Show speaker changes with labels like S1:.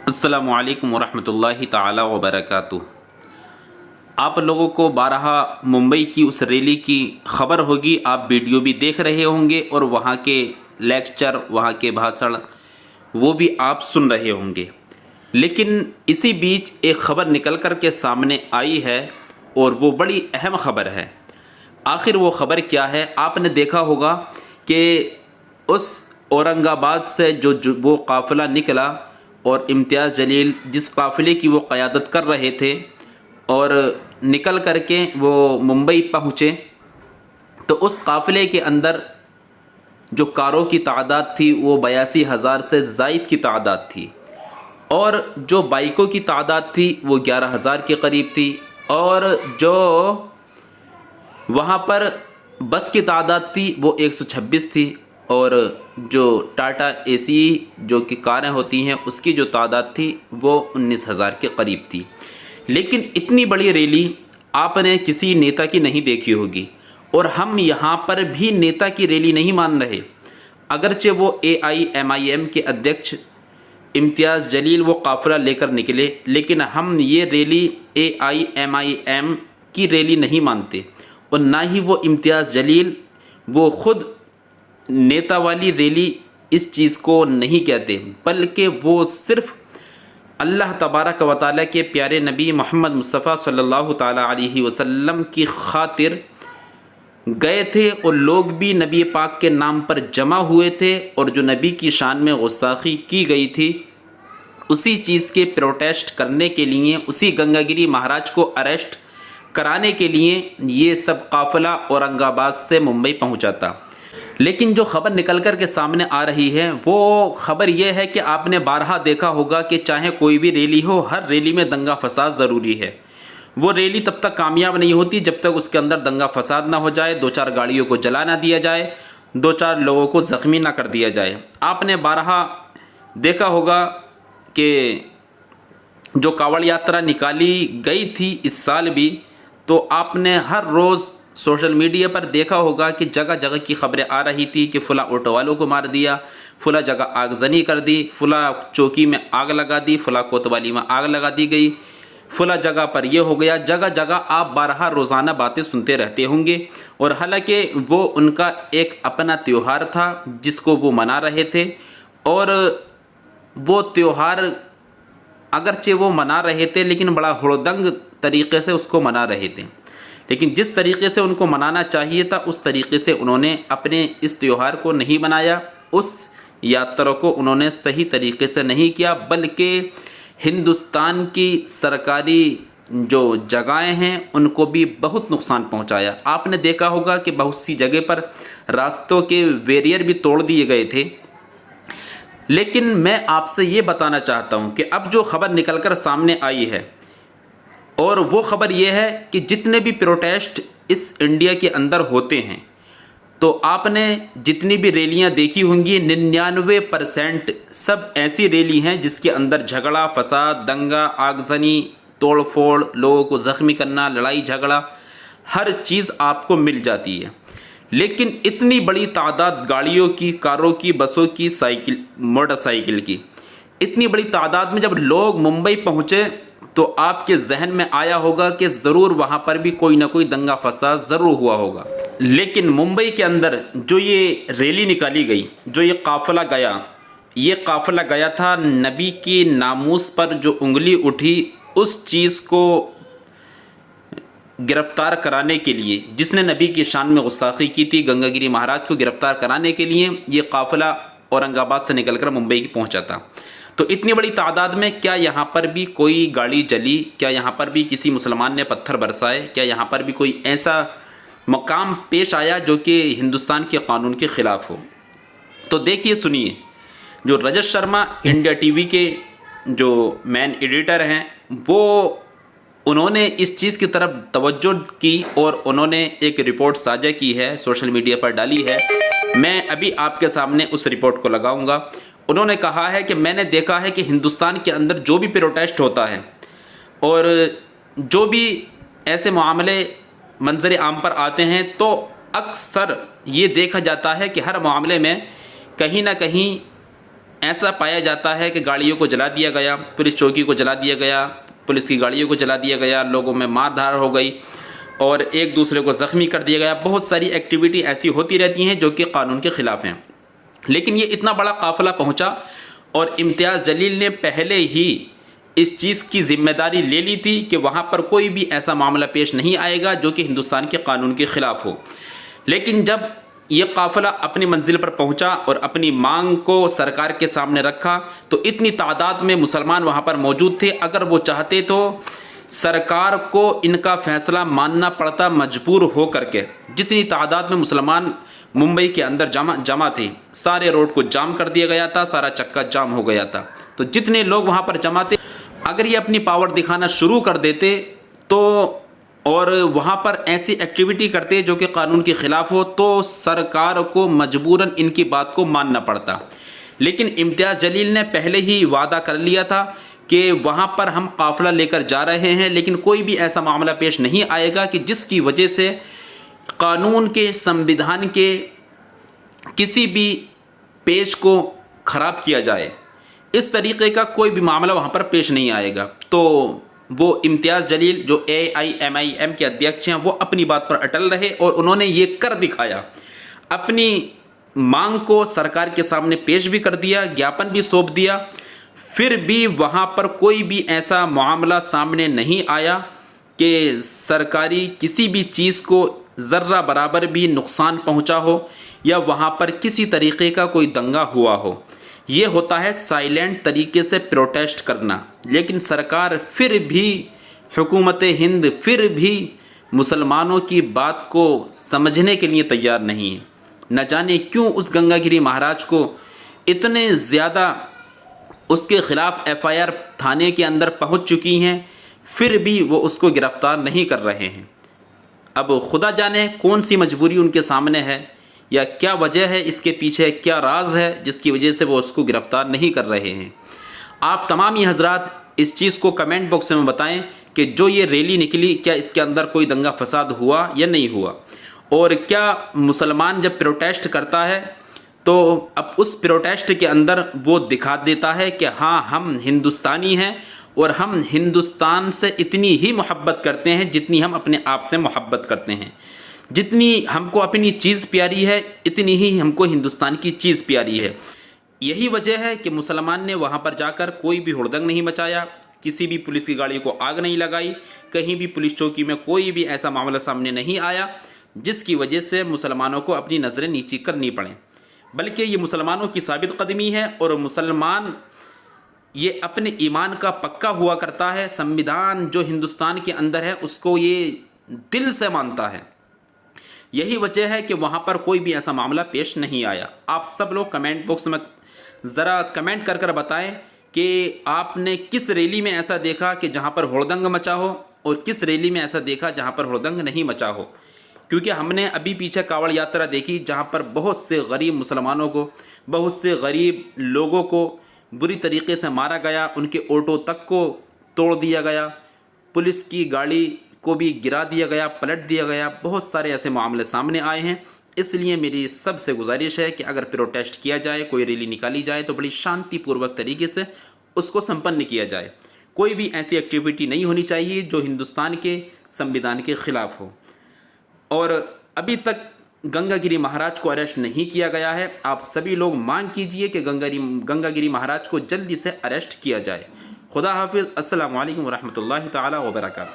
S1: अस्सलामु अलैकुम वरहमतुल्लाहि ताला वबरकातुह। आप लोगों को बारहा मुंबई की उस रैली की खबर होगी, आप वीडियो भी देख रहे होंगे और वहाँ के लेक्चर, वहाँ के भाषण वो भी आप सुन रहे होंगे। लेकिन इसी बीच एक ख़बर निकल कर के सामने आई है और वो बड़ी अहम ख़बर है। आखिर वो ख़बर क्या है? आपने देखा होगा कि उस औरंगाबाद से जो वो काफ़िला निकला और इम्तियाज़ जलील जिस काफ़िले की वो क़यादत कर रहे थे और निकल कर के वो मुंबई पहुँचे, तो उस काफ़िले के अंदर जो कारों की तादाद थी वो 82,000 से ज़ायद की तादाद थी और जो बाइकों की तादाद थी वो 11,000 के करीब थी और जो वहाँ पर बस की तादाद थी वो 126 थी और जो टाटा एसी जो कि कारें होती हैं उसकी जो तादाद थी वो 19,000 के करीब थी। लेकिन इतनी बड़ी रैली आपने किसी नेता की नहीं देखी होगी और हम यहाँ पर भी नेता की रैली नहीं मान रहे। अगरचे वो AIMIM के अध्यक्ष इम्तियाज़ जलील वो काफ़िला लेकर निकले, लेकिन हम ये रैली AIMIM की रैली नहीं मानते और ना ही वो इम्तियाज़ जलील वो ख़ुद नेता वाली रैली इस चीज़ को नहीं कहते, बल्कि वो सिर्फ़ अल्लाह तबारक व तआला के प्यारे नबी मोहम्मद मुस्तफ़ा सल्लल्लाहु ताला अलैहि वसल्लम की खातिर गए थे और लोग भी नबी पाक के नाम पर जमा हुए थे और जो नबी की शान में गुस्ताखी की गई थी उसी चीज़ के प्रोटेस्ट करने के लिए, उसी गंगागिरी महाराज को अरेस्ट कराने के लिए ये सब काफ़िला औरंगाबाद से मुंबई पहुंचा था। लेकिन जो ख़बर निकल कर के सामने आ रही है वो ख़बर ये है कि आपने बारहा देखा होगा कि चाहे कोई भी रैली हो, हर रैली में दंगा फसाद ज़रूरी है। वो रैली तब तक कामयाब नहीं होती जब तक उसके अंदर दंगा फसाद ना हो जाए, 2-4 गाड़ियों को जला ना दिया जाए, 2-4 लोगों को ज़ख्मी ना कर दिया जाए। आपने बारहा देखा होगा कि जो कावड़ यात्रा निकाली गई थी इस साल भी, तो आपने हर रोज़ सोशल मीडिया पर देखा होगा कि जगह जगह की खबरें आ रही थी कि फ़ुला ऑटो वालों को मार दिया, फ़ुला जगह आगजनी कर दी, फ़ुला चौकी में आग लगा दी, फ़ुला कोतवाली में आग लगा दी गई, फ़ुला जगह पर ये हो गया। जगह जगह आप बारहा रोज़ाना बातें सुनते रहते होंगे और हालांकि वो उनका एक अपना त्यौहार था जिसको वो मना रहे थे और वो त्यौहार अगरचे वो मना रहे थे लेकिन बड़ा हुड़दंग तरीक़े से उसको मना रहे थे। लेकिन जिस तरीक़े से उनको मनाना चाहिए था उस तरीक़े से उन्होंने अपने इस त्यौहार को नहीं मनाया, उस यात्रा को उन्होंने सही तरीक़े से नहीं किया, बल्कि हिंदुस्तान की सरकारी जो जगहें हैं उनको भी बहुत नुकसान पहुंचाया। आपने देखा होगा कि बहुत सी जगह पर रास्तों के बैरियर भी तोड़ दिए गए थे। लेकिन मैं आपसे ये बताना चाहता हूँ कि अब जो ख़बर निकल कर सामने आई है और वो ख़बर ये है कि जितने भी प्रोटेस्ट इस इंडिया के अंदर होते हैं, तो आपने जितनी भी रैलियां देखी होंगी 99% सब ऐसी रैली हैं जिसके अंदर झगड़ा फसाद, दंगा, आगजनी, तोड़ फोड़, लोगों को ज़ख्मी करना, लड़ाई झगड़ा, हर चीज़ आपको मिल जाती है। लेकिन इतनी बड़ी तादाद गाड़ियों की, कारों की, बसों की, साइकिल, मोटरसाइकिल की, इतनी बड़ी तादाद में जब लोग मुंबई पहुँचे तो आपके जहन में आया होगा कि ज़रूर वहाँ पर भी कोई ना कोई दंगा फसाद ज़रूर हुआ होगा। लेकिन मुंबई के अंदर जो ये रैली निकाली गई, जो ये काफ़िला गया, ये काफ़िला गया था नबी की नामूस पर जो उंगली उठी उस चीज़ को गिरफ़्तार कराने के लिए, जिसने नबी की शान में गुस्ताखी की थी, गंगागिरी महाराज को गिरफ़्तार कराने के लिए ये काफ़िला औरंगाबाद से निकलकर मुंबई पहुँचा था। तो इतनी बड़ी तादाद में क्या यहाँ पर भी कोई गाड़ी जली? क्या यहाँ पर भी किसी मुसलमान ने पत्थर बरसाए? क्या यहाँ पर भी कोई ऐसा मकाम पेश आया जो कि हिंदुस्तान के कानून के ख़िलाफ़ हो? तो देखिए, सुनिए, जो रजत शर्मा इंडिया टीवी के जो मेन एडिटर हैं वो उन्होंने इस चीज़ की तरफ तवज्जो की और उन्होंने एक रिपोर्ट साझा की है, सोशल मीडिया पर डाली है। मैं अभी आपके सामने उस रिपोर्ट को लगाऊंगा। उन्होंने कहा है कि मैंने देखा है कि हिंदुस्तान के अंदर जो भी प्रोटेस्ट होता है और जो भी ऐसे मामले मंजर आम पर आते हैं तो अक्सर ये देखा जाता है कि हर मामले में कहीं ना कहीं ایسا پایا جاتا ہے کہ گاڑیوں کو جلا دیا گیا، پولیس چوکی کو جلا دیا گیا، پولیس کی گاڑیوں کو جلا دیا گیا، لوگوں میں مار دھاڑ ہو گئی اور ایک دوسرے کو زخمی کر دیا گیا. بہت ساری ایکٹیویٹی ایسی ہوتی رہتی ہیں جو کہ قانون کے خلاف ہیں. لیکن یہ اتنا بڑا قافلہ پہنچا اور امتیاز جلیل نے پہلے ہی اس چیز کی ذمہ داری لے لی تھی کہ وہاں پر کوئی بھی ایسا معاملہ پیش نہیں آئے گا جو کہ ہندوستان کے قانون کے خلاف ہو. لیکن جب یہ قافلہ اپنی منزل پر پہنچا اور اپنی مانگ کو سرکار کے سامنے رکھا تو اتنی تعداد میں مسلمان وہاں پر موجود تھے، اگر وہ چاہتے تو سرکار کو ان کا فیصلہ ماننا پڑتا مجبور ہو کر کے. جتنی تعداد میں مسلمان ممبئی کے اندر جمع تھے، سارے روڈ کو جام کر دیا گیا تھا، سارا چکا جام ہو گیا تھا. تو جتنے لوگ وہاں پر جمع تھے، اگر یہ اپنی پاور دکھانا شروع کر دیتے تو اور وہاں پر ایسی ایکٹیویٹی کرتے جو کہ قانون کے خلاف ہو تو سرکار کو مجبوراً ان کی بات کو ماننا پڑتا. لیکن امتیاز جلیل نے پہلے ہی وعدہ کر لیا تھا کہ وہاں پر ہم قافلہ لے کر جا رہے ہیں، لیکن کوئی بھی ایسا معاملہ پیش نہیں آئے گا کہ جس کی وجہ سے قانون کے، سنویدھان کے کسی بھی پیج کو خراب کیا جائے. اس طریقے کا کوئی بھی معاملہ وہاں پر پیش نہیں آئے گا. تو وہ امتیاز جلیل جو AIMIM کے ادھیکش ہیں وہ اپنی بات پر اٹل رہے اور انہوں نے یہ کر دکھایا. اپنی مانگ کو سرکار کے سامنے پیش بھی کر دیا، گیاپن بھی سونپ دیا، پھر بھی وہاں پر کوئی بھی ایسا معاملہ سامنے نہیں آیا کہ سرکاری کسی بھی چیز کو ذرہ برابر بھی نقصان پہنچا ہو یا وہاں پر کسی طریقے کا کوئی دنگا ہوا ہو. یہ ہوتا ہے سائلنٹ طریقے سے پروٹیسٹ کرنا. لیکن سرکار پھر بھی، حکومت ہند پھر بھی مسلمانوں کی بات کو سمجھنے کے لیے تیار نہیں ہے. نہ جانے کیوں اس گنگا گری مہاراج کو اتنے زیادہ اس کے خلاف FIR تھانے کے اندر پہنچ چکی ہیں، پھر بھی وہ اس کو گرفتار نہیں کر رہے ہیں. اب خدا جانے کون سی مجبوری ان کے سامنے ہے یا کیا وجہ ہے، اس کے پیچھے کیا راز ہے جس کی وجہ سے وہ اس کو گرفتار نہیں کر رہے ہیں. آپ تمام ہی حضرات اس چیز کو کمنٹ باکس میں بتائیں کہ جو یہ ریلی نکلی کیا اس کے اندر کوئی دنگا فساد ہوا یا نہیں ہوا، اور کیا مسلمان جب پروٹیسٹ کرتا ہے تو اب اس پروٹیسٹ کے اندر وہ دکھا دیتا ہے کہ ہاں ہم ہندوستانی ہیں اور ہم ہندوستان سے اتنی ہی محبت کرتے ہیں جتنی ہم اپنے آپ سے محبت کرتے ہیں. جتنی ہم کو اپنی چیز پیاری ہے اتنی ہی ہم کو ہندوستان کی چیز پیاری ہے. یہی وجہ ہے کہ مسلمان نے وہاں پر جا کر کوئی بھی ہڑدنگ نہیں مچایا، کسی بھی پولیس کی گاڑی کو آگ نہیں لگائی، کہیں بھی پولیس چوکی میں کوئی بھی ایسا معاملہ سامنے نہیں آیا جس کی وجہ سے مسلمانوں کو اپنی نظریں نیچی کرنی پڑیں. بلکہ یہ مسلمانوں کی ثابت قدمی ہے اور مسلمان یہ اپنے ایمان کا پکا ہوا کرتا ہے. سنویدھان جو ہندوستان کے اندر ہے اس کو یہ دل سے مانتا ہے. یہی وجہ ہے کہ وہاں پر کوئی بھی ایسا معاملہ پیش نہیں آیا. آپ سب لوگ کمنٹ باکس میں ذرا کمنٹ کر کر بتائیں کہ آپ نے کس ریلی میں ایسا دیکھا کہ جہاں پر ہڑدنگ مچا ہو اور کس ریلی میں ایسا دیکھا جہاں پر ہڑدنگ نہیں مچا ہو. کیونکہ ہم نے ابھی پیچھے کاوڑ یاترا دیکھی جہاں پر بہت سے غریب مسلمانوں کو، بہت سے غریب لوگوں کو بری طریقے سے مارا گیا، ان کے آٹو تک کو توڑ دیا گیا، پولیس کی گاڑی کو بھی گرا دیا گیا، پلٹ دیا گیا. بہت سارے ایسے معاملے سامنے آئے ہیں. اس لیے میری سب سے گزارش ہے کہ اگر پروٹیسٹ کیا جائے، کوئی ریلی نکالی جائے تو بڑی شانتی پوروک طریقے سے اس کو سمپن کیا جائے. کوئی بھی ایسی ایکٹیویٹی نہیں ہونی چاہیے جو ہندوستان کے سنویدھان کے خلاف ہو. اور ابھی تک گنگا گری مہاراج کو اریسٹ نہیں کیا گیا ہے. آپ سبھی لوگ مانگ کیجئے کہ گنگا گری مہاراج کو جلدی سے اریسٹ کیا جائے. خدا حافظ. السلام علیکم ورحمۃ اللہ تعالی وبرکاتہ.